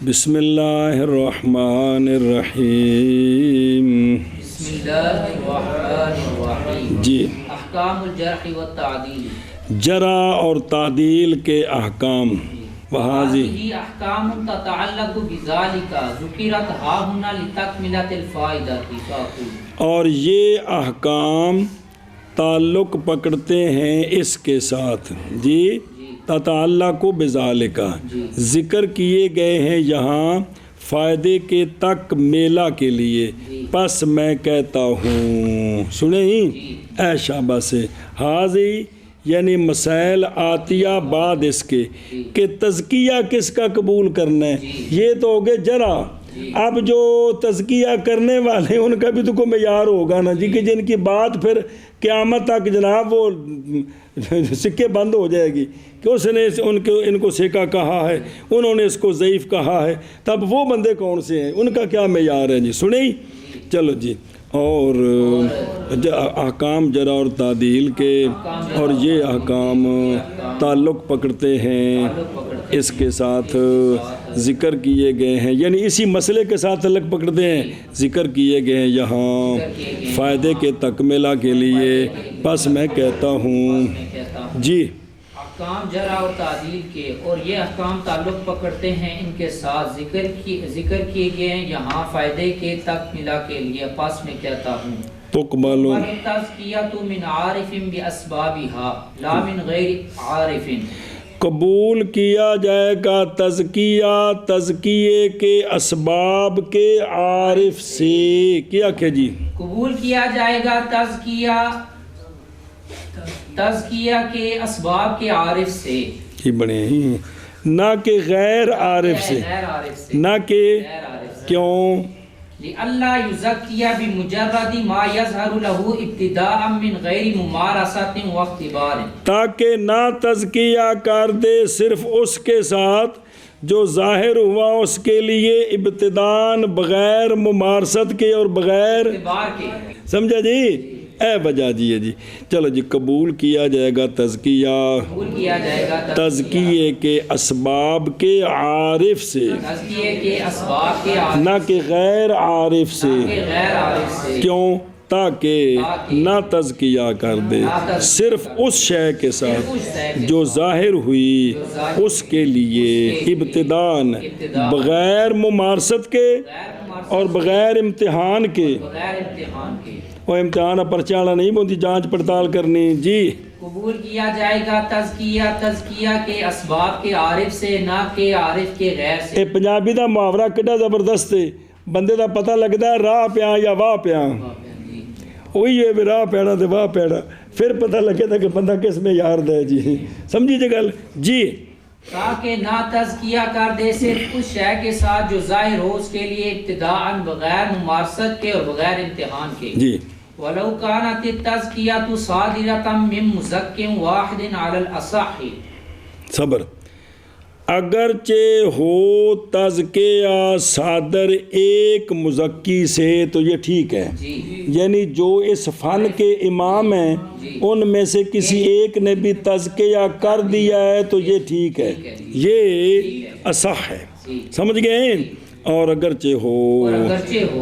بسم اللہ الرحمن الرحیم. بسم اللہ الرحمن الرحیم. جی. احکام الجرح والتعدیل. جرح اور تعدیل کے احکام. وهذه احکام تتعلق بذلك ذکرت ها هنا لتکملۃ الفائدہ. اور یہ احکام تعلق پکڑتے ہیں اس کے ساتھ. جی. تتعلق بذالک ذکر کیے گئے ہیں یہاں فائدے کے تک میلہ کے لیے. پس میں کہتا ہوں. سنیں ہی اے شابہ سے حاضی یعنی مسائل آتیہ بعد اس کے کہ تزکیہ کس کا قبول کرنا ہے. یہ تو ہو گئے جرح. اب جو تزکیہ کرنے والے ہیں ان کا بھی تو کوئی معیار ہوگا نا جی، کہ جن کی بات پھر قیامت تک جناب وہ سکے بند ہو جائے گی کہ اس نے ان کو سیکا کہا ہے، انہوں نے اس کو ضعیف کہا ہے. تب وہ بندے کون سے ہیں، ان کا کیا معیار ہے جی. سنیں چلو جی. اور احکام جرح اور تعدیل کے اور یہ احکام تعلق پکڑتے ہیں اس کے ساتھ ذکر کیے گئے ہیں، یعنی اسی مسئلے کے ساتھ تعلق پکڑتے ہیں، ذکر کیے گئے ہیں یہاں فائدے کے تکمیلہ کے لیے. پس میں کہتا ہوں. جی. احکام جرح اور تعدیل کے اور یہ احکام تعلق پکڑتے ہیں ان کے ساتھ ذکر کیے گئے ہیں یہاں فائدے کے تکمیلہ کے لیے. پس میں کہتا ہوں تقبل التزکیۃ من عارف باسبابها لا من غیر عارف. قبول کیا جائے گا تزکیے کے اسباب کے عارف سے. کیا کہ جی قبول کیا جائے گا تزکیہ کے اسباب کے عارف سے. یہ بڑے ہی نہ کہ غیر عارف سے. نہ کہ کیوں لئلا یزکی بمجرد ما یظہر له ابتداء من غیر ممارست و اختبار. تاکہ نہ تزکیہ کر دے صرف اس کے ساتھ جو ظاہر ہوا اس کے لیے ابتداءً بغیر ممارست کے اور بغیر اختبار کے. سمجھا جی. اے وجہ جی ہے جی. چلو جی. قبول کیا جائے گا تزکیے کے اسباب کے عارف سے نہ کہ غیر عارف سے. کیوں؟ تاکہ نہ تزکیہ کر دے صرف اس شے کے ساتھ جو ظاہر ہوئی اس کے لیے ابتداءً بغیر ممارست کے اور بغیر امتحان کے. اور امتحان پرچانا نہیں بولتی، جانچ پڑتال کرنی. جی. قبول کیا جائے گا تزکیہ کے اسباب کے عارف سے نہ کہ عارف کے غیر سے. اے پنجابی دا محاورہ کڈا زبردست ہے. بندے دا پتہ لگتا ہے راہ پیاں یا واہ پیاں. وہی ہے راہ پیڑا تے واہ پیڑا، پھر پتہ لگے تھا کہ بندہ کس میں یار دے. جی سمجھی جی گل. جی. تاکہ نہ تزکیہ کر دے صرف اس شے کے ساتھ جو ظاہر ہو اس کے لیے ابتداءً بغیر ممارست کے اور بغیر امتحان کے. جی. وَلَوْ كَانَتِ التَّزْكِيَةُ صَادِرَةً مِّن مُزَكٍّ وَاحِدٍ عَلَى الْأَصَحِّ. صبر. اگرچہ ہو تزکیہ صادر ایک مزکی سے تو یہ ٹھیک ہے. یعنی جو اس فن کے امام ہیں ان میں سے کسی ایک نے بھی تزکیہ کر دیا ہے تو یہ ٹھیک ہے، یہ اصح ہے. سمجھ گئے. اور اگرچہ ہو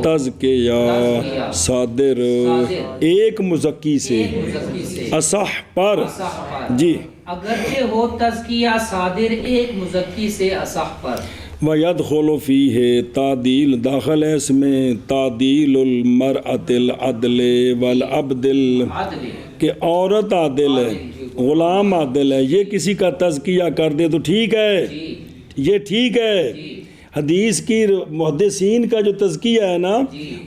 تزکیہ صادر ایک مزکی سے اصح پر. جی. اگرچہ ہو تزکیہ صادر ایک مزکی سے اصح پر. وَيَدْخُلُ فِيهِ تعدیل داخل ہے اس میں تعدیل المرأة العدل والعبد کہ عورت عادل ہے، غلام عادل ہے، یہ کسی کا تزکیہ کر دے تو ٹھیک ہے. یہ ٹھیک ہے. حدیث کی محدثین کا جو تزکیہ ہے نا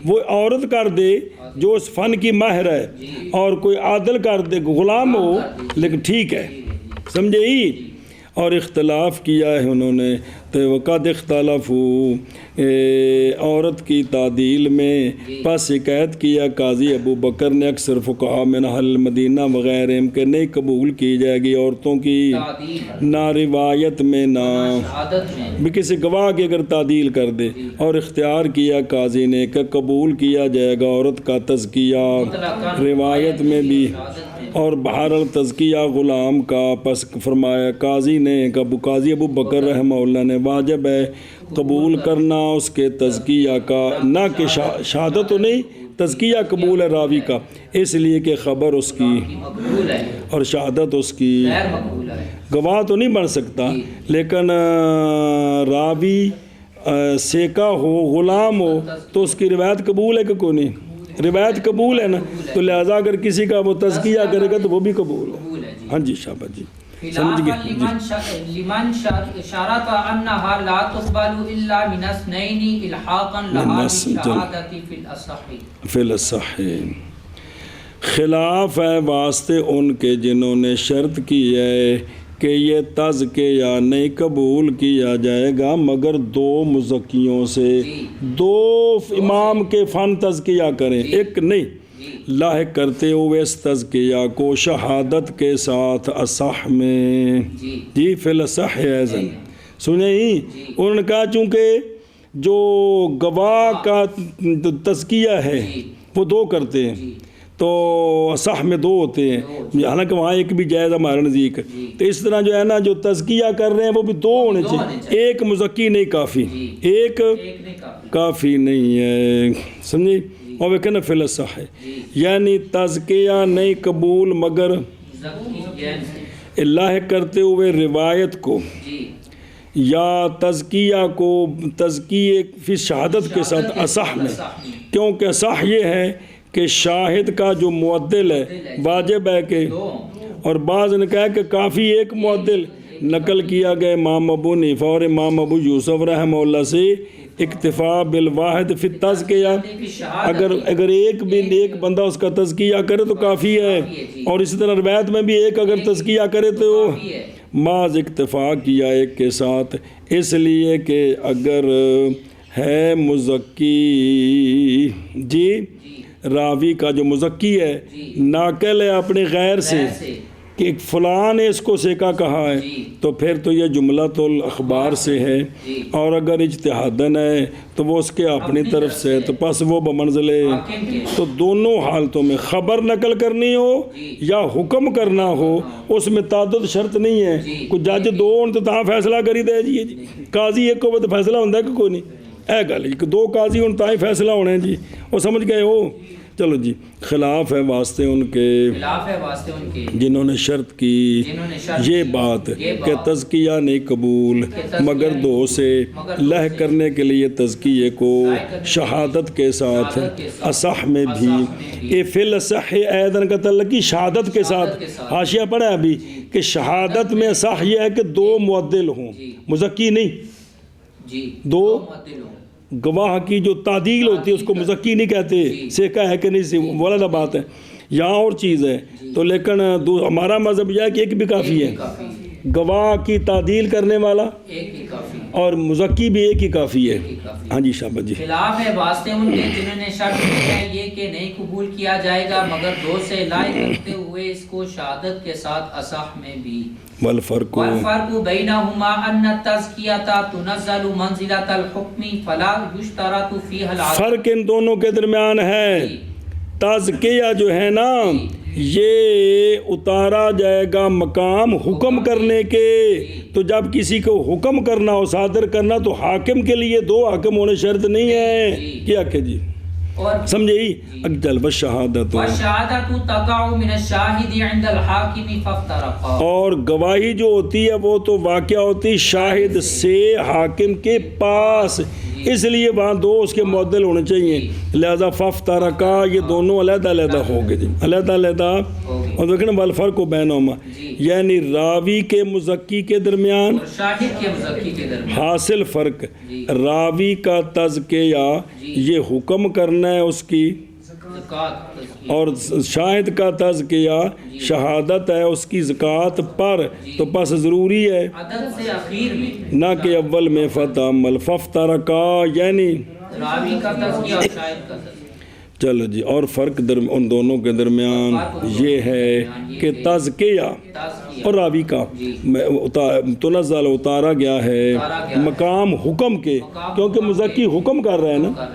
وہ عورت کر دے جو اس فن کی ماہر ہے اور کوئی عادل کر دے غلام ہو لیکن ٹھیک ہے. سمجھے ہی. اور اختلاف کیا ہے انہوں نے تو وقد اختلافو عورت کی تعدیل میں. پس شکایت کیا قاضی ابو بکر نے اکثر فقہاء من اہل مدینہ وغیرہ کہ نہیں قبول کی جائے گی عورتوں کی نہ روایت میں نہ بھی کسی گواہ کی اگر تعدیل کر دے. اور اختیار کیا قاضی نے کہ قبول کیا جائے گا عورت کا تزکیہ روایت میں بھی اور بہر التزکیہ غلام کا پس فرمایا قاضی نے قاضی ابو بکر رحمہ اللہ نے واجب ہے قبول کرنا اس کے تزکیہ کا، نہ کہ شہادت تو نہیں، تزکیہ قبول ہے راوی کا، اس لیے کہ خبر اس کی مقبول ہے اور شہادت اس کی غیر مقبول ہے۔ گواہ تو نہیں بن سکتا، لیکن راوی سیکا ہو، غلام ہو، تو اس کی روایت قبول ہے کہ کوئی نہیں؟ روایت قبول ہے نا، تو لہذا اگر کسی کا وہ تزکیہ کرے گا تو وہ بھی قبول ہے۔ قبول ہے جی۔ ہاں جی شاباش جی، سمجھ گئے جی۔ لمن شرط انها لا تقبل الا من اثنين الحاقا لها بالشهادة في الاصح فی الاصح، خلاف ہے واسطے ان کے جنہوں نے شرط کی ہے کہ یہ تزکیہ نہیں قبول کیا جائے گا مگر دو مزکیوں سے، دو امام کے فن تزکیہ کریں، ایک نہیں، لاحق کرتے ہوئے اس تزکیہ کو شہادت کے ساتھ اصح میں، جی فی الاصح ایضاً، سنیں ہی انہوں نے کہا چونکہ جو گواہ کا تزکیہ ہے وہ دو کرتے ہیں تو اصح میں دو ہوتے ہیں، حالانکہ وہاں ایک بھی جائز ہمارے نزدیک، تو اس طرح جو ہے نا جو تزکیہ کر رہے ہیں وہ بھی دو ہونے چاہیے، ایک مزکی نہیں کافی، ایک کافی نہیں ہے، سمجھے؟ اور وہ کہنا فی الاصح ہے، یعنی تزکیہ نہیں قبول مگر لاحق کرتے ہوئے روایت کو یا تزکیہ کو، تزکیہ فی شہادت کے ساتھ اصح میں، کیونکہ اصح یہ ہے کہ شاہد کا جو معدل ہے واجب ہے کہ، اور بعض نے کہا کہ کافی ایک معدل نقل کیا گیا امام ابو حنیفہ اور امام ابو یوسف رحمہ اللہ سے اکتفا بالواحد فی التزکیہ، اگر ایک بندہ اس کا تزکیہ کرے تو کافی ہے، اور اسی طرح روایت میں بھی ایک اگر تزکیہ کرے تو محض اکتفا کیا ایک کے ساتھ، اس لیے کہ اگر ہے مزکی جی راوی کا جو مزکی ہے ناقل ہے اپنے غیر سے کہ فلاں نے اس کو سیکا کہا ہے تو پھر تو یہ جملۃ الاخبار سے ہے، اور اگر اجتہادن ہے تو وہ اس کے اپنی طرف سے ہے، تو پس وہ بمنزل ہے، تو دونوں حالتوں میں خبر نقل کرنی ہو یا حکم کرنا ہو اس میں تعدد شرط نہیں ہے، کوئی جج دو ہوں تو تاں فیصلہ کری دے جی، قاضی ایک کو تو فیصلہ ہوتا ہے کہ کوئی نہیں، اے گل جی دو قاضی ہوں تاں ہی فیصلہ ہونے جی، وہ سمجھ گئے ہو؟ چلو جی، خلاف ہے واسطے ان کے جنہوں نے شرط کی یہ بات کہ تزکیہ نہیں قبول مگر دو سے، لہ کرنے کے لیے تزکیے کو شہادت کے ساتھ اصح میں بھی، اے فی الاصح ایضاً کا تعلق کی شہادت کے ساتھ، حاشیہ پڑھا ابھی کہ شہادت میں اصح یہ ہے کہ دو معدل ہوں، مزکی نہیں، دو گواہ کی جو تعدیل ہوتی ہے اس کو مزکی نہیں کہتے، سیکا ہے کہ نہیں وہ الگ بات ہے، یہاں اور چیز ہے، تو لیکن ہمارا مذہب یہ ہے کہ ایک بھی کافی ہے، گواہ کی تعدیل کرنے والا اور مزکی بھی ایک ہی کافی ہے۔ ہاں جی شاباش جی۔ خلاف ہے واسطے ان کے جنہوں نے شرط کیا ہے یہ کہ نہیں قبول کیا جائے گا مگر دو سے لاحق کرتے ہوئے اس کو شہادت کے ساتھ اصح میں بھی، والفرق بینہما ان التزکیہ تنزل منزلۃ الحکم فلا یشترط فیہا العدل، فرق ان دونوں کے درمیان ہے، تزکیہ جو ہے نا یہ اتارا جائے گا مقام حکم کرنے کے، تو جب کسی کو حکم کرنا ہو صادر کرنا تو حاکم کے لیے دو حاکم ہونے شرط نہیں ہے، کیا کہ جی سمجھے ہی اجل والشہادت تقع من الشاہد عند الحاکم فافترقا، اور گواہی جو ہوتی ہے وہ تو واقع ہوتی شاہد سے حاکم کے پاس، اس لیے وہاں دو اس کے معدل ہونے چاہیے، لہذا فافترقا یہ دونوں علیحدہ علیحدہ ہو گئے جی، علیحدہ علیحدہ، اور دیکھیں والفرق بینہما یعنی راوی کے مزکی کے درمیان شاہد کے مزکی کے درمیان حاصل فرق، راوی کا تزکیہ یہ حکم کرنا ہے اس کی، اور شاہد کا تزکیہ شہادت ہے اس کی زکوٰۃ پر، تو پس ضروری ہے عدد سے اخیر میں نہ کہ اول میں فتعمل فافترقا، یعنی راوی کا تزکیہ اور شاہد کا تزکیہ۔ چلو جی، اور فرق ان دونوں کے درمیان یہ ہے کہ تزکیہ اور راوی کا تنزل اتارا گیا ہے مقام حکم کے، کیونکہ مزکی حکم کر رہا ہے نا،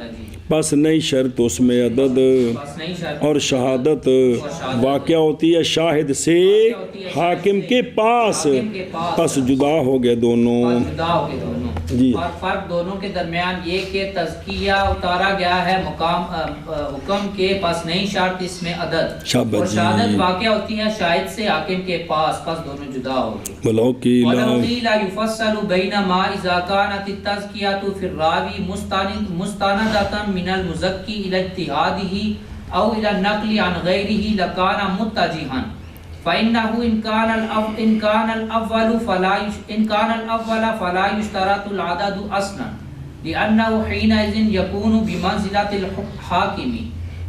پس نئی شرط اس میں عدد بس نہیں شرط اور شہادت واقع ہوتی ہے شاہد سے حاکم کے پاس، کے پاس، پس جدا ہو گئے دونوں۔ اور جدا ہو گئے دونوں۔ جی۔ اور فرق دونوں کے درمیان یہ کہ تزکیہ اتارا گیا ہے مقام حکم کے پاس نہیں شرط اس میں عدد، شاباش اور جی۔ شہادت واقع ہوتی ہے شاہد سے حاکم کے پاس، پس دونوں جدا ہو گئے۔ ولو قیل وَلَوْ قِيلَ يُفَصَّلُ بَيْنَ مَا إِذَا كَانَتِ التَّزْكِيَةُ فِي الرَّاوِي مُسْتَنَدَةً مِنَ الْمُزَكِّي إِلَى اجْتِهَادِهِ أَوْ إِلَى النَّقْلِ عَنْ غَيْرِهِ لَكَانَ مُتَّجِهًا فإنه إن كان الأول فلا يشترط العدد أصلا لأنه حينئذ يكون بمنزلة الحاكم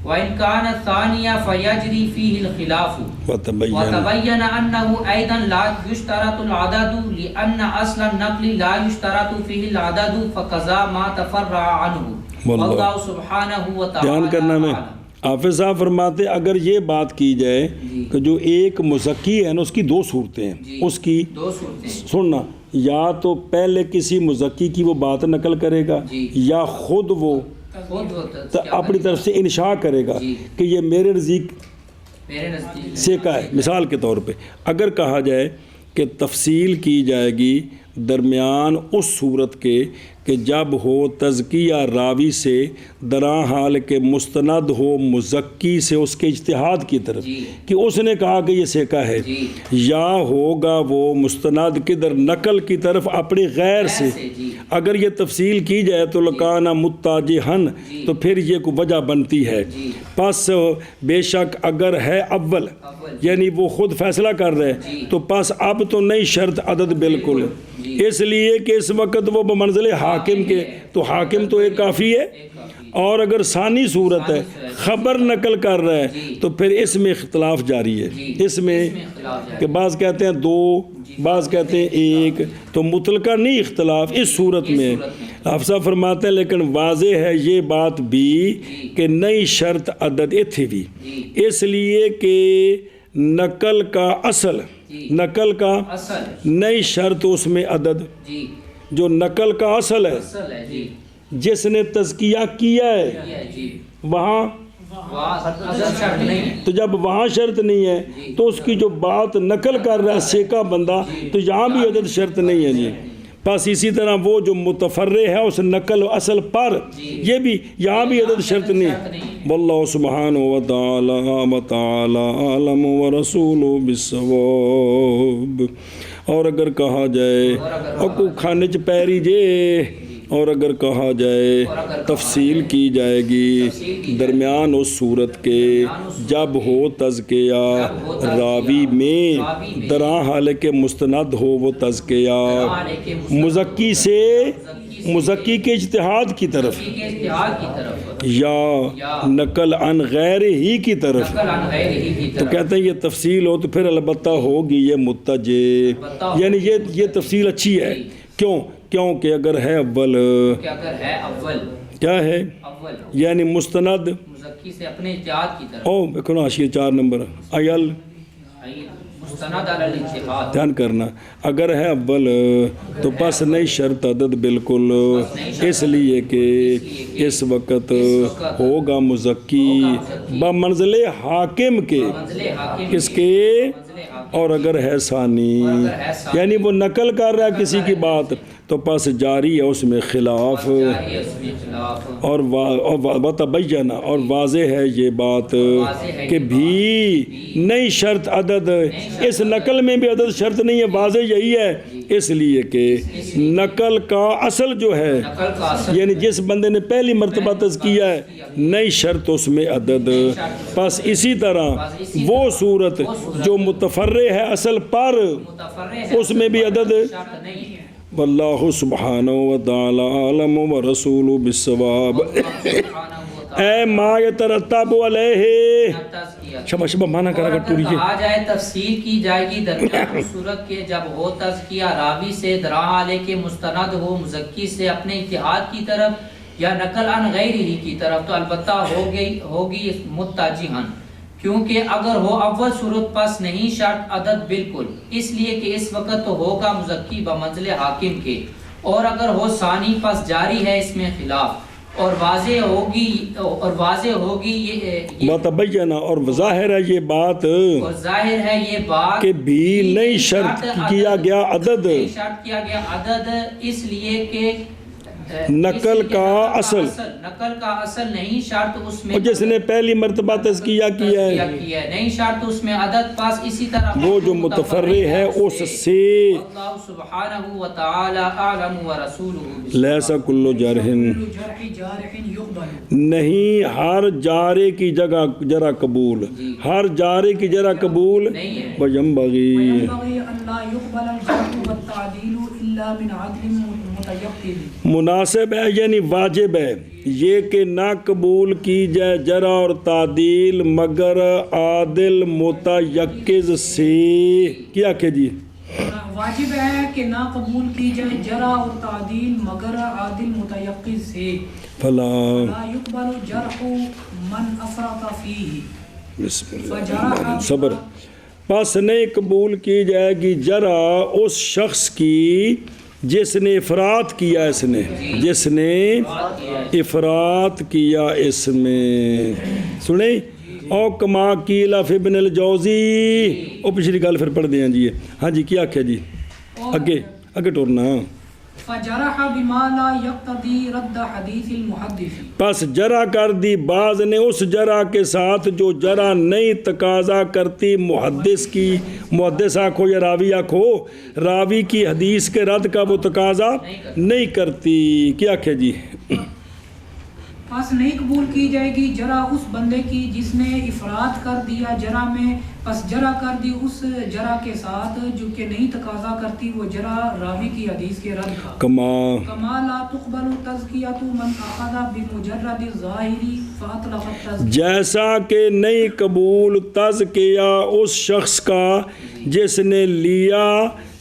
وإن كان الثانية فيجري فيه الخلاف وتبين أنه أيضا لا يشترط العدد لأن أصل النقل لا يشترط فيه العدد فكذا ما تفرع عنه والله سبحانه وتعالى أعلم۔ حافظ صاحب فرماتے اگر یہ بات کی جائے کہ جو ایک مزکی ہے نا اس کی دو صورتیں ہیں، اس کی دو صورتیں، سننا یا تو پہلے کسی مزکی کی وہ بات نقل کرے گا یا خود وہ اپنی طرف سے انشاء کرے گا کہ یہ میرے نزدیک سیکا ہے۔ مثال کے طور پہ اگر کہا جائے کہ تفصیل کی جائے گی درمیان اس صورت کے کہ جب ہو تزکیہ راوی سے درا حال کے مستند ہو مزکی سے اس کے اجتہاد کی طرف کہ اس نے کہا کہ یہ سیکا ہے، یا ہوگا وہ مستند کدھر نقل کی طرف اپنی غیر سے۔ اگر یہ تفصیل کی جائے تو لکانہ متاجہن تو پھر یہ کوئی وجہ بنتی ہے۔ پس بے شک اگر ہے اول یعنی وہ خود فیصلہ کر رہے تو پس اب تو نہیں شرط عدد بالکل، اس لیے کہ اس وقت وہ بمنزل حاکم کے، تو حاکم تو ایک کافی ہے۔ اور اگر ثانی صورت ہے خبر نقل کر رہا ہے تو پھر اس میں اختلاف جاری ہے، اس میں کہ بعض کہتے ہیں دو بعض کہتے ہیں ایک، تو مطلقہ نہیں اختلاف اس صورت میں۔ حافظ فرماتے ہیں لیکن واضح ہے یہ بات بھی کہ نئی شرط عدد اتھی بھی، اس لیے کہ نقل کا اصل نقل کا نئی شرط اس میں عدد، جو نقل کا اصل ہے جس نے تزکیہ کیا ہے وہاں تو جب وہاں شرط نہیں ہے تو اس کی جو بات نقل کر رہا ہے سیکا بندہ تو یہاں بھی عدد شرط نہیں ہے جی۔ بس اسی طرح وہ جو متفرع ہے اس نقل اصل پر یہ بھی یہاں بھی عدد شرط نہیں۔ واللہ سبحانہ وتعالی عالم ورسولہ بالصواب۔ اور اگر کہا جائے اکو کھانے چ پیری جے، اور اگر کہا جائے تفصیل کی جائے گی درمیان اس صورت کے جب ہو تزکیہ راوی میں درا حال کے مستند ہو وہ تزکیہ مزکی سے مزکی کے اجتہاد کی طرف یا نقل عن غیر ہی کی طرف، تو کہتے ہیں یہ تفصیل ہو تو پھر البتہ ہوگی یہ متجہ، یعنی یہ تفصیل اچھی ہے۔ کیونکہ اگر ہے اول کیا ہے یعنی مستند سے اپنے اجتہاد کی طرف، او دیکھو نا حاشیہ 4 نمبر ایل مستند علی الاجتہاد، دھیان کرنا اگر ہے اول تو پس نہیں شرط عدد بالکل، اس لیے کہ اس وقت ہوگا مزکی بمنزل حاکم کے، کس کے؟ اور اگر ہے ثانی یعنی وہ نقل کر رہا ہے کسی کی بات تو پس جاری ہے اس میں خلاف، اور وتبینہ اور واضح ہے یہ بات کہ بھی نئی شرط عدد، اس نقل میں بھی عدد شرط نہیں ہے، واضح یہی ہے اس لیے کہ نقل کا اصل جو ہے یعنی جس بندے نے پہلی مرتبہ تزکیہ ہے نئی شرط اس میں عدد، پس اسی طرح وہ صورت جو متفرع ہے اصل پر اس میں بھی عدد۔ واللہ سبحانہ وتعالی عالم ورسولہ بالصواب۔ اے ما یترتب علیہ شبہ شبہ مانا کرا کر ٹوری ہے۔ کہا جائے تفصیل کی جائے گی درمیان اس صورت کے جب ہو تزکیہ راوی سے درا حال کے مستند ہو مزکی سے اپنے اجتہاد کی طرف یا نقل عن غیرہ کی طرف، تو البتہ ہوگی متجہن، کیونکہ اگر ہو اول صورت پس نہیں شرط عدد بالکل، اس لیے کہ اس وقت تو ہوگا مزکی بمنزل حاکم کے، اور اگر ہو ثانی پس جاری ہے اس میں خلاف، اور واضح ہوگی یہ وتبینہ، اور ظاہر ہے یہ بات اور ظاہر ہے یہ بات کہ بھی نہیں شرط کیا گیا عدد، نہیں شرط کیا گیا عدد، اس لیے کہ نقل کا اصل نہیں شرط اس میں، اور جس نے پہلی مرتبہ تزکیہ کیا ہے نہیں شرط اس میں عدد، پاس اسی طرح وہ جو متفرع ہے اس سے اللہ سبحانہ و تعالی اعلم و رسولہ لیسا کل جرح، نہیں ہر جارے کی جگہ جرا قبول، ہر جارے کی جرا قبول وینبغی، مناسب ہے یعنی واجب ہے یہ کہ نہ قبول کی جائے جرح اور تعدیل مگر عادل متیقظ سے، کیا کہ جی واجب ہے کہ نہ قبول کی جائے جرح اور تعدیل مگر عادل متیقظ سے، فلا لا يقبل جرح من افرط فیہ، بسم اللہ صبر، پس نہیں قبول کی جائے گی جرح اس شخص کی جس نے افراط کیا، اس نے جس نے افراط کیا اس میں، سنیں او کما قیل فی ابن الجوزی، او پچھلی گل پھر پڑھ دیں جی، ہاں جی کیا کیا جی اگے ٹورنا، فجرح بما لا یقتضی رد حدیث المحدث، پس جرح کر دی بعض نے اس جرح کے ساتھ جو جرح نہیں تقاضا کرتی محدث کی، محدث آکھو یا راوی آکھو، راوی کی حدیث کے رد کا وہ تقاضا نہیں کرتی، کیا کہ جی پس نہیں قبول کی جائے گی جرح اس بندے کی جس نے افراد کر دیا جرح میں، پس جرح کر دی اس جرح کے ساتھ جو کہ نہیں تقاضا کرتی وہ جرح راوی کی حدیث کے رد کا، کما لا تقبل تزکیۃ من اخذ بمجرد الظاہر فاطلق التزکیہ، جیسا کہ نہیں قبول تزکیہ اس شخص کا جس نے لیا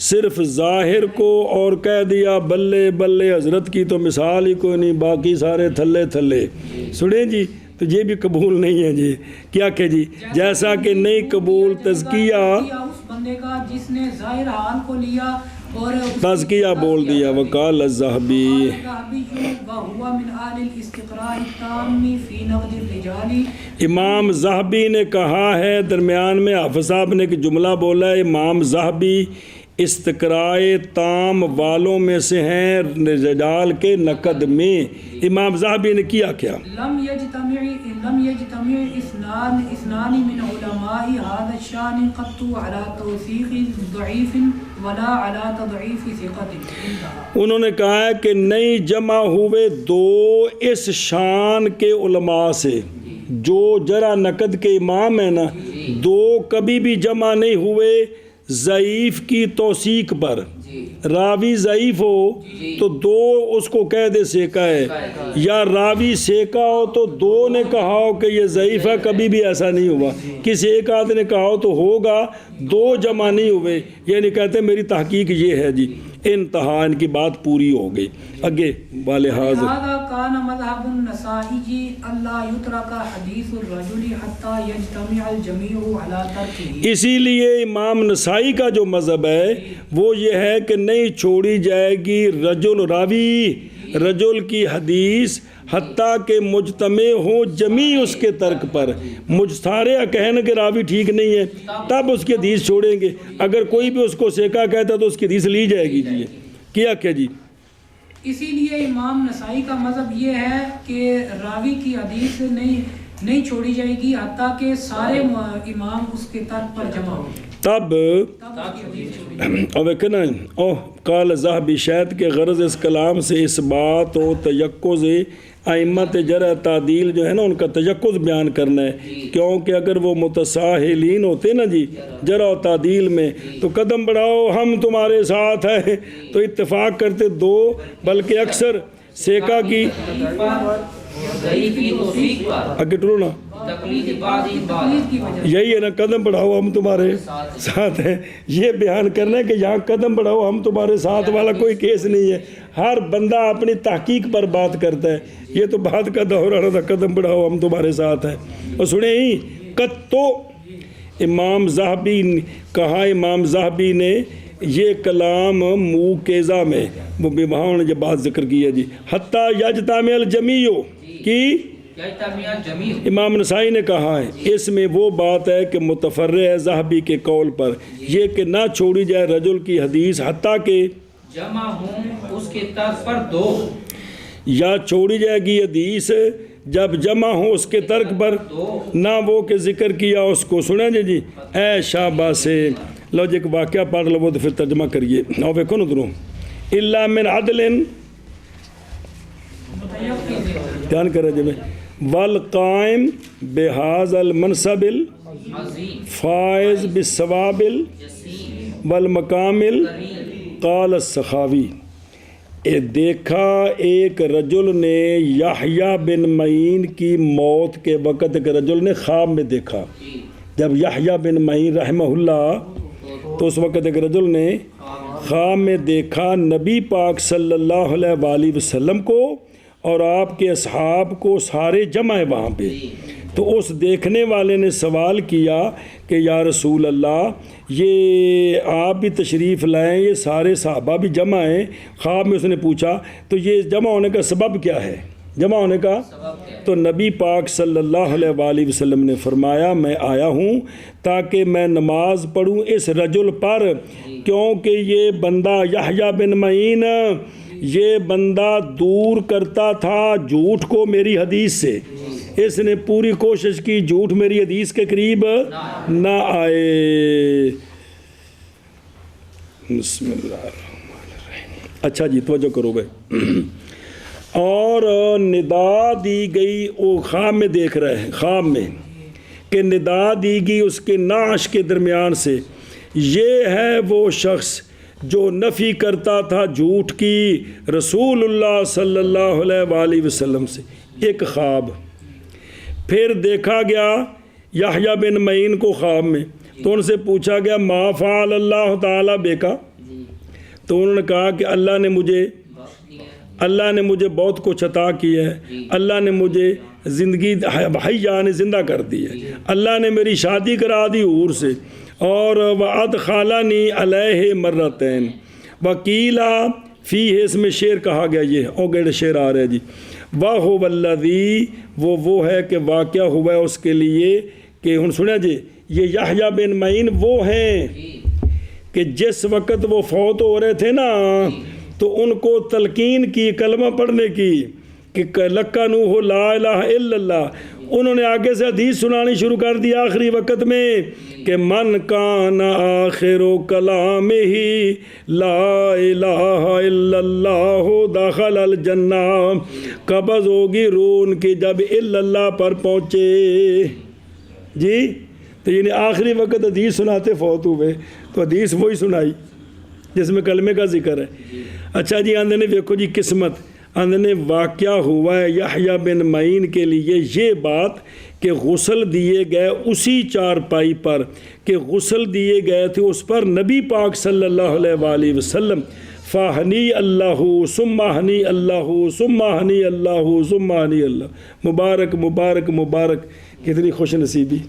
صرف ظاہر کو اور کہہ دیا بلے بلے حضرت کی تو مثال ہی کوئی نہیں، باقی سارے تھلے تھلے، سنیں جی تو یہ بھی قبول نہیں ہے جی، کیا کہ جی جیسا کہ نہیں قبول تزکیہ اس بندے کا جس نے ظاہر حال کو لیا اور تزکیہ بول دیا، وقال الذہبی، وهو من آل الاستقراء التام فی نقد الرجال، امام ذہبی نے کہا ہے، درمیان میں حافظ صاحب نے ایک جملہ بولا ہے، امام ذہبی استقرائے تام والوں میں سے ہیں رجال کے نقد میں، امام ذہبی نے کیا کیا، لم يجتمع اثنان من علماء هذا الشان قط على توثیق ضعیف ولا على تضعیف ثقة، انہوں نے کہا ہے کہ نہیں جمع ہوئے دو اس شان کے علماء سے، جو جرح نقد کے امام ہیں نا، دو کبھی بھی جمع نہیں ہوئے ضعیف کی توثیق پر، راوی ضعیف ہو تو دو اس کو کہہ دے سیکا ہے، یا راوی سیکا ہو تو دو نے کہا ہو کہ یہ ضعیف ہے، کبھی بھی ایسا نہیں ہوا، کسی ایک آدھ نے کہا ہو تو ہوگا، دو جمع نہیں ہوئے، یعنی کہتے میری تحقیق یہ ہے جی، انتہا ان کی بات پوری ہو گئی، اگے والے حاضر هذا كان مذهب النسائی اللہ یترک حدیث الرجل حتى يجتمع الجميع على ترکه، اسی لیے امام نسائی کا جو مذہب ہے وہ یہ ہے کہ نہیں چھوڑی جائے گی رجل کی حدیث حتیٰ کہ مجتمع ہو جمیع اس کے ترک پر، سارے کہنے کہ راوی ٹھیک نہیں ہے تب اس کی حدیث چھوڑیں گے، اگر کوئی بھی اس کو سیکا کہتا تو اس کی حدیث لی جائے گی جی، کیا کہ جی اسی لیے امام نسائی کا مذہب یہ ہے کہ راوی کی حدیث نہیں چھوڑی جائے گی حتیٰ کہ سارے امام اس کے ترک پر جمع ہو، تب قال ذہبی، شاید کہ غرض اس کلام سے اس بات و تیقظ ائمت جرح تعدیل جو ہے نا ان کا تیقظ بیان کرنا ہے، کیونکہ اگر وہ متساہلین ہوتے نا جی جرح و تعدیل میں تو قدم بڑھاؤ ہم تمہارے ساتھ ہیں تو اتفاق کرتے دو، بلکہ اکثر سیکا کی اگے ٹرو نا یہی ہے نا قدم بڑھاؤ ہم تمہارے ساتھ ہیں، یہ بیان کرنا ہے کہ یہاں قدم بڑھاؤ ہم تمہارے ساتھ والا کوئی کیس نہیں ہے، ہر بندہ اپنی تحقیق پر بات کرتا ہے، یہ تو بات کا دور آ رہا تھا قدم بڑھاؤ ہم تمہارے ساتھ ہیں، اور سنیں ہی تو امام ذہبی کہا، امام ذہبی نے یہ کلام موقظہ میں وہ بھی وہاں انہوں نے یہ بات ذکر کی ہے جی حتیٰ یجتمع الجمیع کی یجتمع الجمیع، امام نسائی نے کہا ہے اس میں وہ بات ہے کہ متفرع ہے ذہبی کے قول پر یہ کہ نہ چھوڑی جائے رجل کی حدیث حتیٰ کہ جمع ہوں اس کے ترک پر دو، یا چھوڑی جائے گی حدیث جب جمع ہو اس کے ترک پر نہ وہ کہ ذکر کیا اس کو سنیں جی اے شابہ سے لو جی ایک واقعہ پڑھ لو تو پھر ترجمہ کریے اور ویکھو نا دروں الا من عدل دھیان کرے جی والقائم بهذا المنصب عظیم الفائز بالثواب جسیم والمقام قال السخاوی دیکھا ایک رجل نے یحییٰ بن معین کی موت کے وقت ایک رجل نے خواب میں دیکھا جب یحییٰ بن معین رحمہ اللہ تو اس وقت ایک رجل نے خواب میں دیکھا نبی پاک صلی اللہ علیہ وآلہ وسلم کو اور آپ کے اصحاب کو سارے جمع ہے وہاں پہ تو اس دیکھنے والے نے سوال کیا کہ یا رسول اللہ یہ آپ بھی تشریف لائیں یہ سارے صحابہ بھی جمع ہیں خواب میں اس نے پوچھا تو یہ جمع ہونے کا سبب کیا ہے جمع ہونے کا تو نبی پاک صلی اللہ علیہ وآلہ وسلم نے فرمایا میں آیا ہوں تاکہ میں نماز پڑھوں اس رجل پر کیونکہ یہ بندہ یحییٰ بن معین یہ بندہ دور کرتا تھا جھوٹ کو میری حدیث سے اس نے پوری کوشش کی جھوٹ میری حدیث کے قریب نہ آئے بسم اللہ الرحمن الرحیم اچھا جی توجہ کرو گے اور ندا دی گئی وہ خواب میں دیکھ رہے ہیں خواب میں کہ ندا دی گئی اس کے نعش کے درمیان سے یہ ہے وہ شخص جو نفی کرتا تھا جھوٹ کی رسول اللہ صلی اللہ علیہ وآلہ وسلم سے ایک خواب پھر دیکھا گیا یحییٰ بن معین کو خواب میں تو ان سے پوچھا گیا ما فعل اللہ تعالیٰ بیکا تو انہوں نے کہا کہ اللہ نے مجھے بہت کچھ عطا کیا ہے اللہ نے مجھے زندگی حیّا نے زندہ کر دی ہے اللہ نے میری شادی کرا دی حور سے اور وَأَدْخَلَنِي عَلَيْهِ مَرَّتَيْن وَقِيلَ فِيهِ اس میں شعر کہا گیا یہ اوگڑ شعر آ رہا ہے جی وَهُوَ الَّذِي وہ ہے کہ واقعہ ہوا ہے اس کے لیے کہ ہن سنیں جی یہ یحییٰ بن معین وہ ہیں کہ جس وقت وہ فوت ہو رہے تھے نا تو ان کو تلقین کی کلمہ پڑھنے کی کہ لَقَّنُوهُ لا الہ الا اللہ انہوں نے آگے سے حدیث سنانی شروع کر دی آخری وقت میں کہ من کان آخر کلامہ لا الہ الا اللہ دخل الجنہ قبض ہوگی رون کی جب الا اللہ پر پہنچے جی تو یعنی آخری وقت حدیث سناتے فوت ہوئے تو حدیث وہی سنائی جس میں کلمے کا ذکر ہے اچھا جی آندھے نے دیکھو جی قسمت اندنے واقعہ ہوا ہے یحییٰ بن معین کے لیے یہ بات کہ غسل دیے گئے اسی چارپائی پر کہ غسل دیے گئے تھے اس پر نبی پاک صلی اللہ علیہ وآلہ وسلم فاہنی اللہ ثم ہنی اللہ ثم ہنی اللہ ثم ہنی اللہ مبارک مبارک مبارک کتنی خوش نصیبی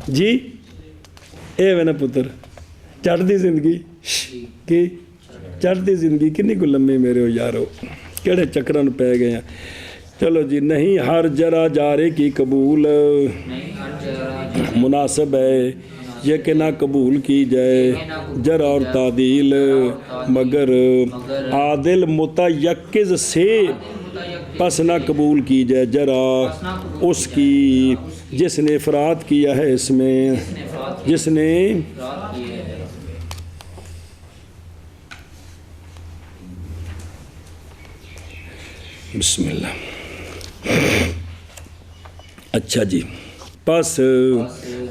جی اے میں نا پتر چڑھتی زندگی کی چڑھتی زندگی کنی کو لمبے میرے ہو یارو کیڑے چکرن پہ گئے ہیں چلو جی نہیں ہر جرا جارے کی قبول مناسب ہے یہ کہ نہ قبول کی جائے جرا اور تعدیل مگر عادل متیقظ سے پس نہ قبول کی جائے جرا اس کی جس نے افراد کیا ہے اس میں جس نے بسم اللہ اچھا جی پس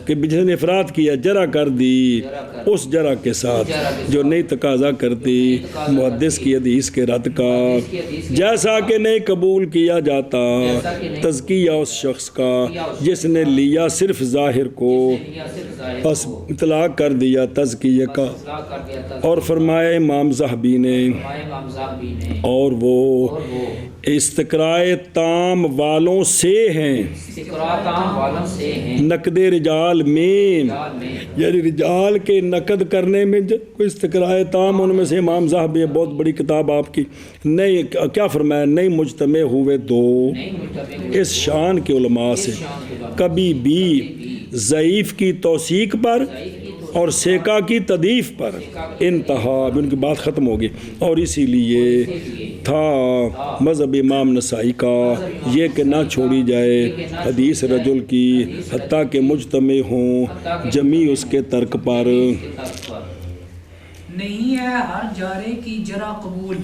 کہ جس نے افراد کیا جرا کر دی اس جرا کے ساتھ جو نہیں تقاضا کرتی محدث کی حدیث کے رد کا جیسا کہ نہیں قبول کیا جاتا تزکیہ اس شخص کا جس نے لیا صرف ظاہر کو پس اطلاق کر دیا تزکیے کا، اور فرمایا امام ذہبی نے اور وہ استقراء تام والوں سے ہیں، نقد رجال میں، یعنی رجال کے نقد کرنے میں کوئی استقراء تام، ان میں سے امام ذہبی ہے، بہت بڑی کتاب آپ کی، نہیں کیا فرمایا، نہیں مجتمع ہوئے دو اس شان کے علماء سے کبھی بھی ضعیف کی توثیق پر اور سیکا کی تضعیف پر، انتہا ان کی بات ختم ہوگی۔ اور اسی لیے تھا مذہب امام نسائی کا یہ کہ نہ چھوڑی جائے حدیث رجل کی حتیٰ کہ مجتمع ہوں جمی اس کے ترک پر۔ نہیں ہے ہر جارے کی جرا قبول،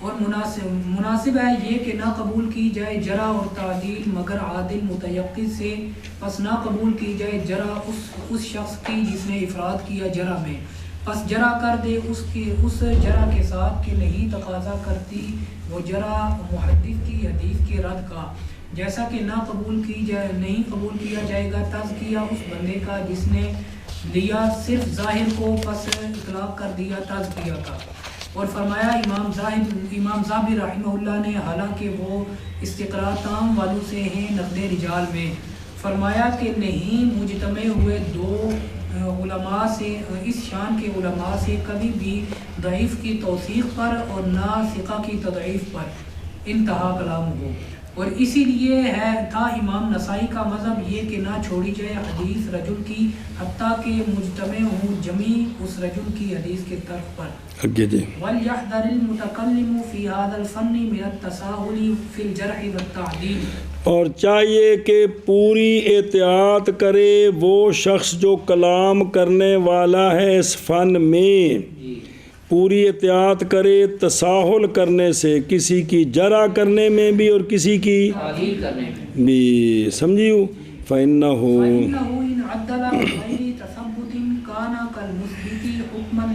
اور مناسب ہے یہ کہ نہ قبول کی جائے جرا اور تعدیل مگر عادل متیقظ سے، پس نہ قبول کی جائے جرا اس شخص کی جس نے افراد کیا جرا میں، پس جرا کر دے اس جرا کے ساتھ کہ نہیں تقاضا کرتی وہ جرا محدث کی حدیث کے رد کا، جیسا کہ نہ قبول کی جائے نہیں قبول کیا جائے گا تزکیہ اس بندے کا جس نے لیا صرف ظاہر کو پس اطلاق کر دیا تزکیہ کا۔ اور فرمایا امام ذہبی رحمہ اللہ نے حالانکہ وہ استقراء تام والوں سے ہیں نقد رجال میں، فرمایا کہ نہیں مجتمع ہوئے دو علماء سے اس شان کے علماء سے کبھی بھی ضعیف کی توثیق پر اور نہ ثقہ کی تضعیف پر، انتہا کلام ہو۔ اور اسی لیے ہے تھا امام نسائی کا مذہب یہ کہ نہ چھوڑی جائے حدیث رجل کی حتیٰ کہ مجتمع ہوں جمی اس رجل کی حدیث کے طرف پر۔ وَلْيَحْذَرِ الْمُتَكَلِّمُ فِي هَذَا الْفَنِّ مِنَ التَّسَاهُلِ فِي الْجَرْحِ وَالتَّعْدِيلِ، اور چاہیے کہ پوری احتیاط کرے وہ شخص جو کلام کرنے والا ہے اس فن میں، پوری احتیاط کرے تساہل کرنے سے، کسی کی جرح کرنے میں بھی اور کسی کی تعدیل کرنے میں بھی، سمجھیو فَإِنَّهُ إِنْ عَدَّلَ بِغَيْرِ تَثَبُّتٍ كَانَ كَالْمُثْبِتِ حُكْمًا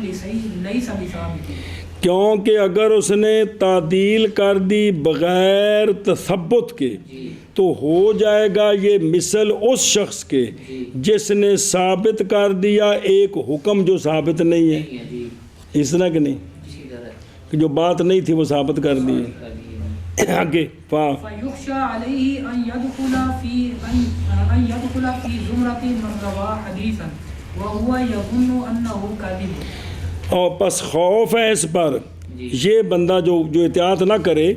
لَيْسَ بِثَابِتٍ، کیونکہ اگر اس نے تعدیل کر دی بغیر تثبت کے تو ہو جائے گا یہ مثل اس شخص کے جس نے ثابت کر دیا ایک حکم جو ثابت نہیں ہے، اس طرح کہ نہیں کہ جو بات نہیں تھی وہ ثابت کر دی آگے۔ فَيُخْشَى عَلَيْهِ أَنْ يَدْخُلَ فِي زُمْرَةِ مَنْ رَوَى حَدِيثًا وَهُوَ يَظُنُّ أَنَّهُ كَاذِبٌ، اور پس خوف ہے اس پر یہ بندہ جو احتیاط نہ کرے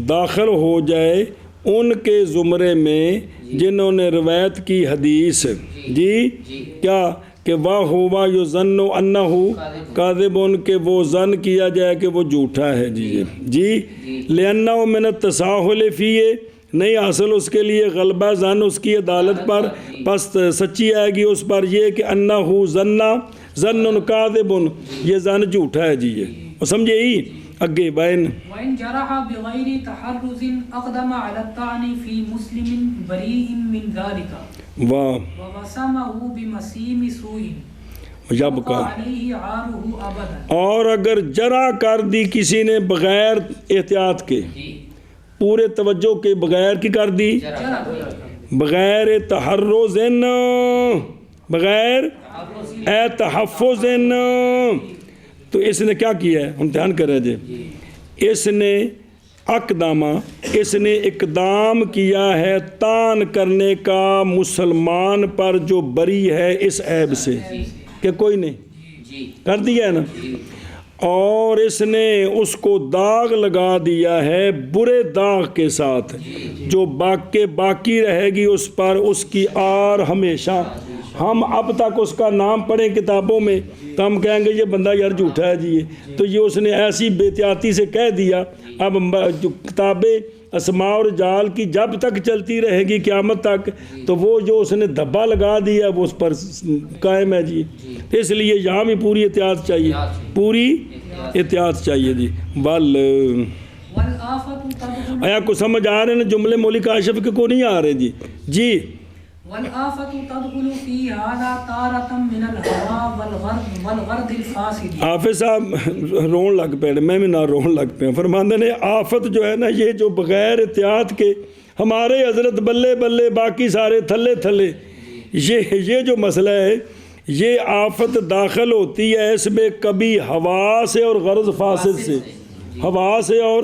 داخل ہو جائے ان کے زمرے میں جنہوں نے روایت کی حدیث، جی کیا کہ واہ ہوا یظن انہ کاذب، کہ وہ ظن کیا جائے کہ وہ جھوٹا ہے، جی لأنہ من التساہل فیہ، نہیں حاصل اس کے لیے غلبہ ظن اس کی عدالت پر، پس سچی آئے گی اس پر یہ کہ انہ ظن کاذب، یہ ظن جھوٹا ہے، اور سمجھے ہی اگے بین وَإِنْ جَرَحَ بِغَيْرِ تَحَرُّزٍ أَقْدَمَ عَلَى الطَّعْنِ فِي مُسْلِمٍ بَرِيءٍ مِّن ذَلِكَ وَوَسَمَهُ بِمَسِيمِ سُوءٍ یبقى عَلَيْهِ عَارُهُ أَبَدًا، اور اگر جرح کر دی کسی نے بغیر احتیاط کے، پورے توجہ کے بغیر کی کر دی، بغیر تحرز، بغیر تحفظ، تو اس نے کیا کیا ہے، امتحان کر رہے جی، اس نے اقدام کیا ہے تان کرنے کا مسلمان پر جو بری ہے اس عیب سے کہ کوئی نہیں کر دیا ہے نا، اور اس نے اس کو داغ لگا دیا ہے برے داغ کے ساتھ جو باقی رہے گی اس پر اس کی آر ہمیشہ۔ ہم اب تک اس کا نام پڑھیں کتابوں میں تو ہم کہیں گے یہ بندہ یار جھوٹا ہے جی، تو یہ اس نے ایسی بے احتیاطی سے کہہ دیا۔ اب جو کتابیں اسماء اور رجال کی جب تک چلتی رہے گی قیامت تک تو وہ جو اس نے دھبا لگا دیا وہ اس پر قائم ہے جی، اس لیے یہاں بھی پوری احتیاط چاہیے، پوری احتیاط چاہیے جی۔ آیا کو سمجھ آ رہے ہیں جملے مولی کاشف کے کو نہیں آ رہے جی والآفة تدخل في هذا تارة من الهوى والغرض الفاسد۔ حافظ صاحب رون لگ پہ، میں بھی نہ رون لگ پہ، فرماندے نے آفت جو ہے نا یہ جو بغیر احتیاط کے ہمارے حضرت بلے بلے باقی سارے تھلے تھلے، یہ جو مسئلہ ہے یہ آفت داخل ہوتی ہے اس میں کبھی ہوا سے اور غرض فاسد سے، ہوا سے اور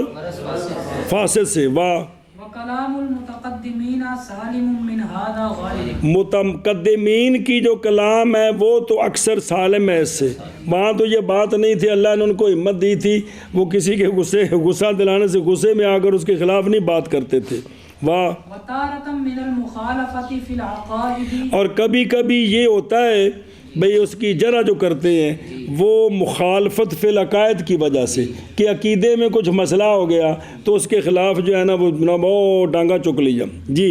فاسد سے۔ واہ وکلام المتقدمین سالم من هذا غالب، متقدمین کی جو کلام ہے وہ تو اکثر سالم ہے اس سے، وہاں تو یہ بات نہیں تھی، اللہ نے ان کو ہمت دی تھی، وہ کسی کے غصہ دلانے سے غصے میں آ کر اس کے خلاف نہیں بات کرتے تھے۔ واہ وتارة من المخالفة في العقائد، اور کبھی کبھی یہ ہوتا ہے بھئی اس کی جرح جو کرتے ہیں وہ مخالفت فی العقائد کی وجہ سے، کہ عقیدے میں کچھ مسئلہ ہو گیا تو اس کے خلاف جو ہے نا وہ ڈانگا چک لیا۔ جی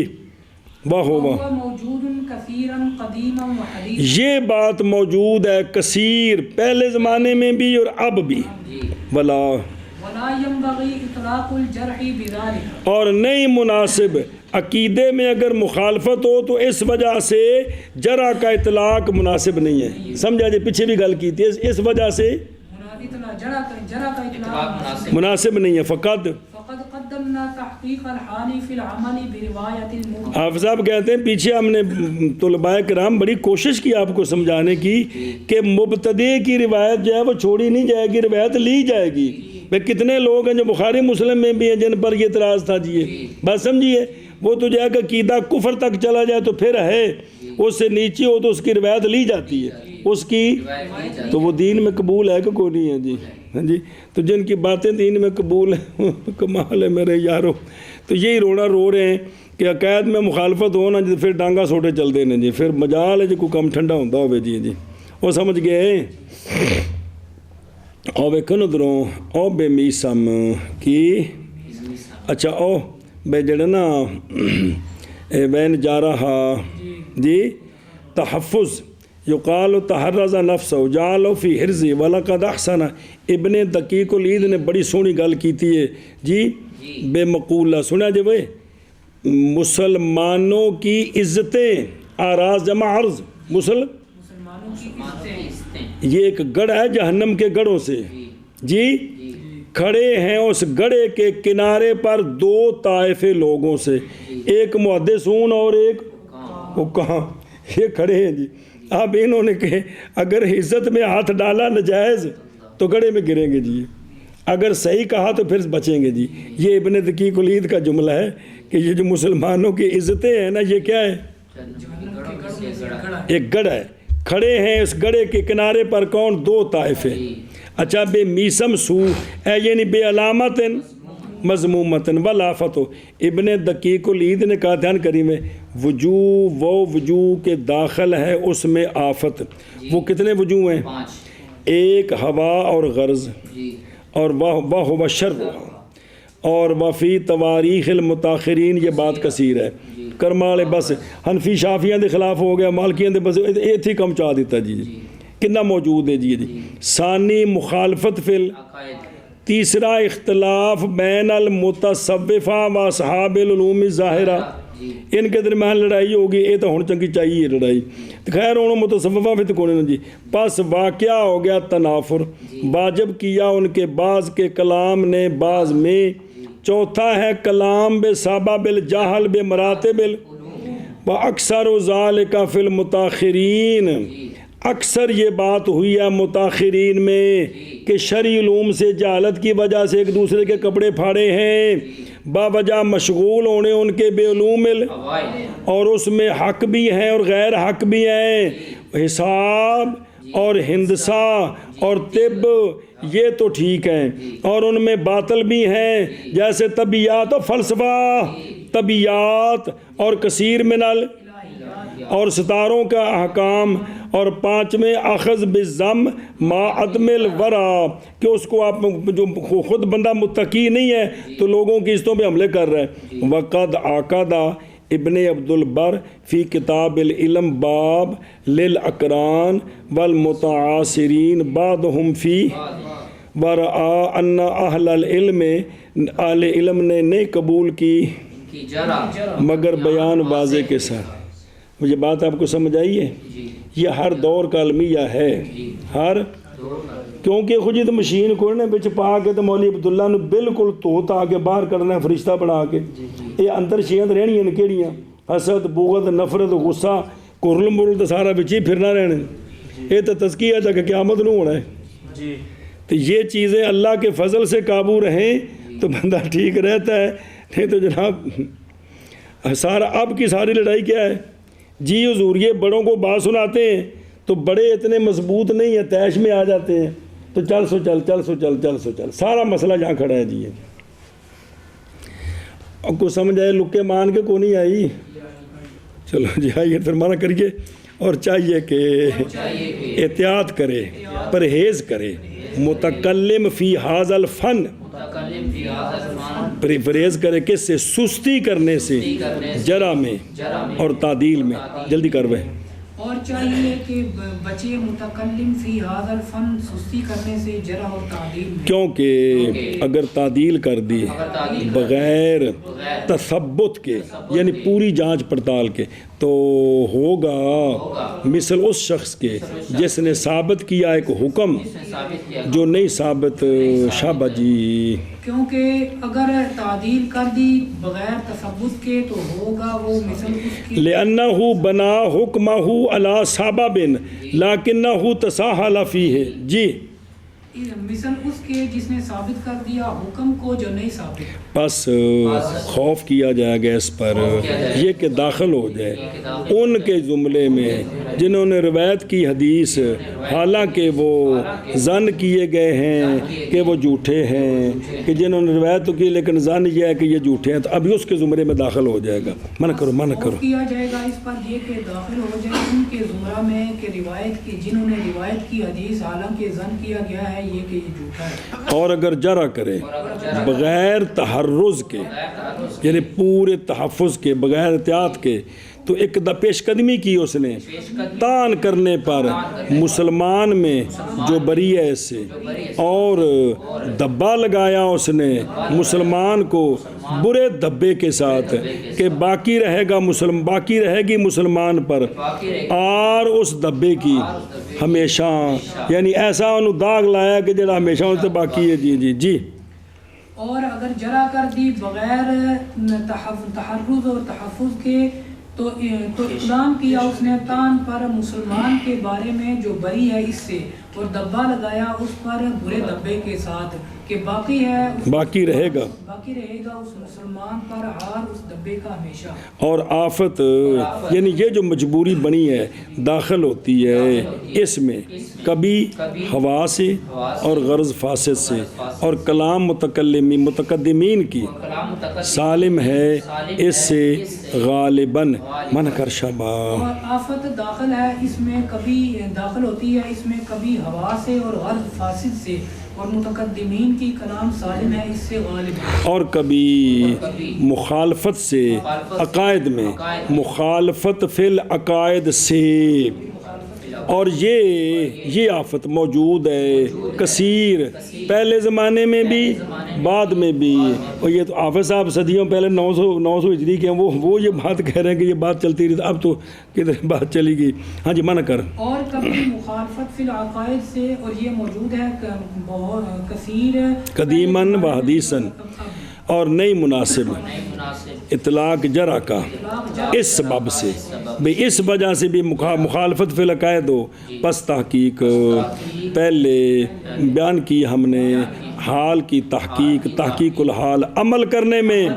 واہ واہ، وهو موجود كثيرا قديما وحديثا، یہ بات موجود ہے کثیر، پہلے زمانے میں بھی اور اب بھی۔ ولا ولا ينبغي اطلاق الجرح بذلك، اور نہیں مناسب عقیدے میں اگر مخالفت ہو تو اس وجہ سے جرح کا اطلاق مناسب نہیں ہے، سمجھا جی، پیچھے بھی گل کی تھی، اس وجہ سے جرح کا اطلاق مناسب نہیں ہے۔ فقط قدمنا تحقیق الحال فی العمل بروایت المبتدی، آپ صاحب کہتے ہیں پیچھے ہم نے طلباء کرام بڑی کوشش کی آپ کو سمجھانے کی کہ مبتدی کی روایت جو ہے وہ چھوڑی نہیں جائے گی، روایت لی جائے گی۔ بھئی کتنے لوگ ہیں جو بخاری مسلم میں بھی ہیں جن پر یہ اعتراض تھا، جی بات سمجھیے، وہ تو جائے کہ عقیدہ کفر تک چلا جائے تو پھر ہے، اس سے نیچے ہو تو اس کی روایت لی جاتی ہے، اس کی تو وہ دین میں قبول ہے کہ کوئی نہیں ہے؟ جی ہاں جی، تو جن کی باتیں دین میں قبول ہیں کمال ہے میرے یارو، تو یہی رونا رو رہے ہیں کہ عقائد میں مخالفت ہو نا جی پھر ڈانگا سوٹے چل دینے جی، پھر مجال ہے جی کوئی کم ٹھنڈا ہوتا ہوئے۔ جی جی وہ سمجھ گئے۔ او ویکھو ادھروں او بے میسم کی، اچھا او بے جڑا نا بین جا رہا جی تحفظ یقال تحرز نفسہ جعلہ فی حرزی وَلَقَدْ احسن، ابن دقیق العید نے بڑی سونی گل کیتی ہے جی، بے مقولہ سنیا جی بھائی، مسلمانوں کی عزتیں، آراز جمع عرض، مسلمانوں کی عزتیں، یہ ایک گڑھ ہے جہنم کے گڑھوں سے جی، کھڑے ہیں اس گڑھے کے کنارے پر دو طائفے لوگوں سے، ایک محدثون اور ایک حکام، یہ کھڑے ہیں جی۔ اب انہوں نے کہے اگر عزت میں ہاتھ ڈالا نجائز تو گڑھے میں گریں گے جی، اگر صحیح کہا تو پھر بچیں گے جی۔ یہ ابن دقیق العید کا جملہ ہے کہ یہ جو مسلمانوں کی عزتیں ہیں نا یہ کیا ہے؟ ایک گڑھ ہے، کھڑے ہیں اس گڑھے کے کنارے پر کون؟ دو طائفے۔ اچھا بے میسم سو اے یعنی بے علامت مضمومتن والآفت، ابن دقیق العید نے کہا دھیان کری میں وجوہ وہ وجوہ کے داخل ہے اس میں آفت، وہ کتنے وجوہ ہیں؟ ایک ہوا اور غرض، اور وہ شر، اور وفی تواریخ المتاخرین، یہ بات کثیر ہے کرمالے بس حنفی شافیاں دے خلاف ہو گیا، مالکیاں دے بس ایتھی کم چاہ دیتا جی، کنا موجود ہے جی۔ ثانی مخالفت فی تیسرا اختلاف بین المتصوفہ و اصحاب العلوم الظاہرہ، ان کے درمیان لڑائی ہوگی، یہ تو ہن چنگی چاہیے لڑائی، خیر انہوں متصوفہ بھی تو کونے نا جی۔ پس واقعہ ہو گیا تنافر، واجب کیا ان کے بعض کے کلام نے بعض میں۔ چوتھا ہے کلام بے سبب الجہل بے مراتب و اکثر ذالک فی المتاخرین، اکثر یہ بات ہوئی ہے متاخرین میں کہ شرعی علوم سے جہالت کی وجہ سے ایک دوسرے کے کپڑے پھاڑے ہیں، باوجہ مشغول ہونے ان کے بے علوم، اور اس میں حق بھی ہیں اور غیر حق بھی ہیں، حساب اور ہندسہ اور طب یہ تو ٹھیک ہیں، اور ان میں باطل بھی ہیں جیسے طبیعیات اور فلسفہ، طبیعیات اور کثیر منل اور ستاروں کا احکام، اور پانچویں اخذ بالذم ما عدم الورع، کہ اس کو آپ جو خود بندہ متقی نہیں ہے تو لوگوں کی عزتوں پہ حملے کر رہا ہے۔ وقد عقد ابن عبد البر فی کتاب العلم باب للاقران والمتعاصرین بعضهم فی ورعا ان اہل العلم، اہل علم نے نہیں قبول کی مگر بیان واضح کے ساتھ۔ مجھے بات آپ کو سمجھ آئی ہے؟ یہ ہر دور کا المیہ ہے، ہر، کیونکہ خود جی تو مشین کو نے بچ پا کے تو مولوی عبداللہ نے بالکل توتا کے باہر کرنا ہے فرشتہ بنا کے، یہ اندر شیعت رہنی ہیں کیڑیاں، حسد، بغض، نفرت، غصہ، کرل مرل تو سارا بچ ہی پھرنا رہنے، یہ تو تزکیہ ہے کہ قیامت نو ہونا ہے. تو یہ چیزیں اللہ کے فضل سے قابو رہیں تو بندہ ٹھیک رہتا ہے. نہیں تو جناب سارا اب کی ساری لڑائی کیا ہے جی حضور یہ بڑوں کو بات سناتے ہیں تو بڑے اتنے مضبوط نہیں ہیں, تیش میں آ جاتے ہیں تو چل سو چل سارا مسئلہ جہاں کھڑا ہے جی. اور کو سمجھ آئے لکے مان کے کو نہیں آئی, چلو جی آئیے پھر منع کریے. اور چاہیے کہ احتیاط کرے, پرہیز کرے. متکلم فی حاذ الفن, پرہیز کرے کس سے؟ سستی کرنے سے, جرا میں اور تعدیل میں. جلدی کروے. اور چاہیے کہ بچے متکلم فی حاذ الفن, سستی کرنے سے, جرا اور تعدیل میں. کیونکہ اگر تعدیل کر دی بغیر تثبت کے یعنی پوری جانچ پڑتال کے تو ہوگا مثل اس شخص کے جس نے ثابت کیا ایک حکم جو نہیں ثابت. شابہ جی. کیونکہ اگر تعدیل کر دی بغیر تثبت کے تو ہوگا وہ مثل اس کی لأنہ بنا حکمہ علی سبب لکنہ تساہل فیہ. جی مثل اس کے جس نے ثابت کر دیا حکم کو جو نہیں ثابت. بس خوف کیا جائے گا اس پر یہ کہ داخل ہو جائے ان کے زمرے میں جنہوں نے روایت کی حدیث حالانکہ وہ ظن کیے گئے ہیں کہ وہ جھوٹے ہیں, کہ جنہوں نے روایت تو کی لیکن ظن یہ ہے کہ یہ جھوٹے ہیں, تو ابھی اس کے زمرے میں داخل ہو جائے گا. منع کرو کیا جائے گا اس پر یہ کہ داخل ہو جائے ان کے زمرہ میں کہ روایت کی جنہوں نے روایت کی حدیث حالانکہ ظن کیا گیا ہے یہ کہ یہ جھوٹا ہے. اور اگر جرا کرے بغیر تحرز کے یعنی پورے تحفظ کے, بغیر احتیاط کے, تو ایک پیش قدمی کی اس نے تان کرنے پر مسلمان میں جو بری ہے اس سے, اور دبا لگایا اس نے مسلمان کو برے دبے کے ساتھ کہ باقی رہے گی مسلمان پر اور اس دبے کی ہمیشہ, یعنی ایسا انہوں داغ لایا کہ جڑا ہمیشہ ان سے باقی ہے. جی. اور اگر جرا کر دی بغیر تحرز اور تحفظ کے تو اقدام کیا اس نے تان پر مسلمان کے بارے میں جو بری ہے اس سے, اور دبا لگایا اس پر برے دبے کے ساتھ کہ باقی رہے گا اس مسلمان پر ہار اس دبے کا ہمیشہ. اور آفت یعنی یہ جو مجبوری بنی ہے داخل ہوتی ہے اس میں کبھی ہوا سے اور غرض فاسد سے, اور کلام متقدمین کی سالم ہے اس سے غالباً. من کر شبا. اور آفت داخل ہے اس میں کبھی داخل ہوتی ہے اس میں کبھی ہوا سے اور غرض فاسد سے, اور متقدمین کی کلام سالم ہے اس سے غالب ہے. اور کبھی مخالفت سے عقائد میں, مخالفت فی العقائد سے, اور یہ آفت موجود ہے کثیر پہلے زمانے میں بھی بعد میں بھی. اور یہ تو حافظ صاحب صدیوں پہلے 900 ہجری کے ہیں, وہ یہ بات کہہ رہے ہیں کہ یہ بات چلتی رہی, اب تو کدھر بات چلی گئی. ہاں جی منع کر. اور کبھی مخالفت فی العقائد سے, اور یہ موجود ہے کثیر قدیماً و حدیثاً, اور نہیں مناسب اطلاق جرا کا اس سبب سے, بھئی اس وجہ سے بھی مخالفت فی العقائد ہو. پس تحقیق پہلے بیان کی ہم نے حال کی تحقیق الحال عمل کرنے میں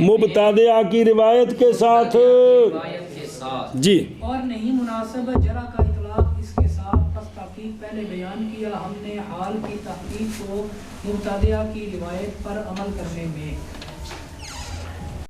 مبتدع کی روایت کے ساتھ. جی. اور نہیں مناسب جرا کا اطلاق اس کے ساتھ. پس تحقیق پہلے بیان کیا ہم نے حال کی تحقیق کو مبتدع کی روایت پر عمل کرنے میں.